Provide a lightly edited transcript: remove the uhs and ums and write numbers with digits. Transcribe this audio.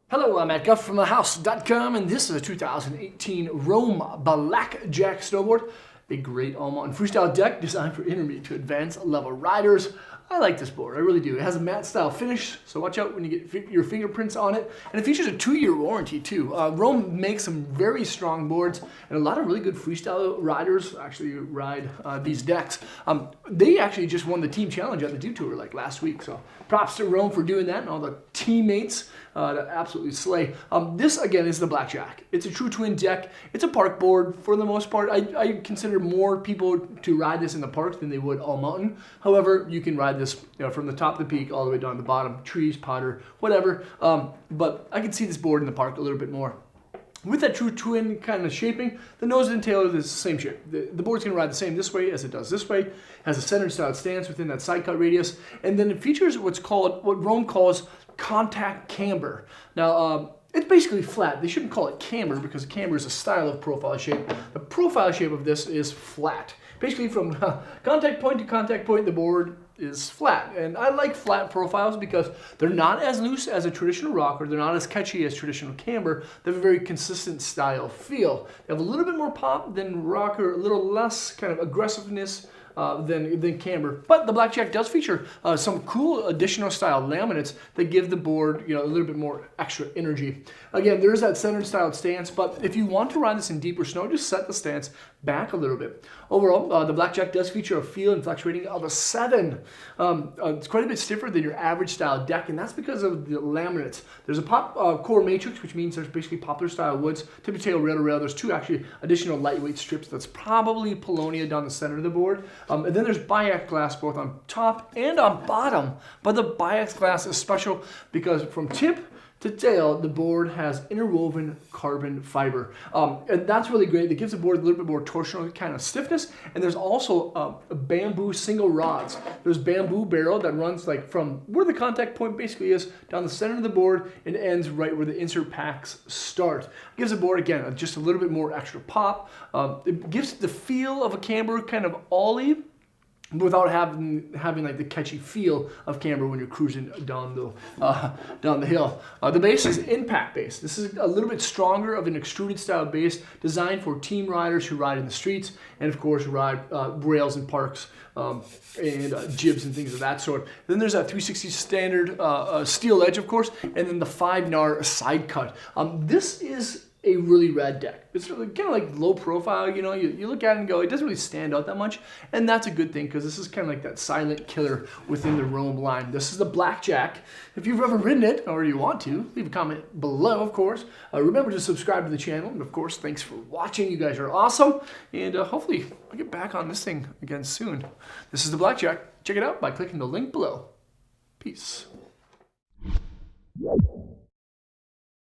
Hello, I'm Matt Guff from thehouse.com, and this is a 2018 Rome Blackjack Snowboard. A great all-mountain freestyle deck designed for intermediate to advanced level riders. I like this board, I really do. It has a matte style finish, so watch out when you get your fingerprints on it. And it features a 2-year warranty too. Rome makes some very strong boards, and a lot of really good freestyle riders actually ride these decks. They actually just won the team challenge at the Dew Tour like last week, so props to Rome for doing that and all the teammates that absolutely slay. This again is the Blackjack. It's a true twin deck. It's a park board for the most part. I consider more people to ride this in the park than they would all mountain. However, you can ride this from the top of the peak all the way down to the bottom, trees, powder, whatever. But I can see this board in the park a little bit more. With that true twin kind of shaping, the nose and tail is the same shape. The board's going to ride the same this way as it does this way. It has a centered style stance within that side cut radius, and then it features what Rome calls contact camber. Now, it's basically flat. They shouldn't call it camber because camber is a style of profile shape. The profile shape of this is flat. Basically, from contact point to contact point, the board is flat. And I like flat profiles because they're not as loose as a traditional rocker. They're not as catchy as traditional camber. They have a very consistent style feel. They have a little bit more pop than rocker, a little less kind of aggressiveness than camber. But the Blackjack does feature some cool additional style laminates that give the board a little bit more extra energy. Again, there's that centered style stance, but if you want to ride this in deeper snow, just set the stance back a little bit. Overall, the Blackjack does feature a feel and flex rating of a 7. It's quite a bit stiffer than your average style deck, and that's because of the laminates. There's a pop core matrix, which means there's basically poplar style woods, tip to tail, rail to rail. There's 2 actually additional lightweight strips that's probably Polonia down the center of the board. And then there's biax glass both on top and on bottom. But the biax glass is special because from tip to tail, the board has interwoven carbon fiber. And that's really great. It gives the board a little bit more torsional kind of stiffness. And there's also bamboo single rods. There's bamboo barrel that runs like from where the contact point basically is down the center of the board and ends right where the insert packs start. It gives the board, again, just a little bit more extra pop. It gives the feel of a camber kind of ollie, without having like the catchy feel of camber when you're cruising down the hill. The base is impact base. This is a little bit stronger of an extruded style base designed for team riders who ride in the streets and of course ride rails in parks and jibs and things of that sort. Then there's that 360 standard steel edge, of course, and then the 5-gnar side cut. This is a really rad deck. It's really kind of like low profile, you look at it and go, it doesn't really stand out that much, and that's a good thing because this is kind of like that silent killer within the Rome line. This is the Blackjack. If you've ever ridden it or you want to, leave a comment below, of course. Remember to subscribe to the channel, and of course, thanks for watching. You guys are awesome, and hopefully I'll get back on this thing again soon. This is the Blackjack. Check it out by clicking the link below. Peace.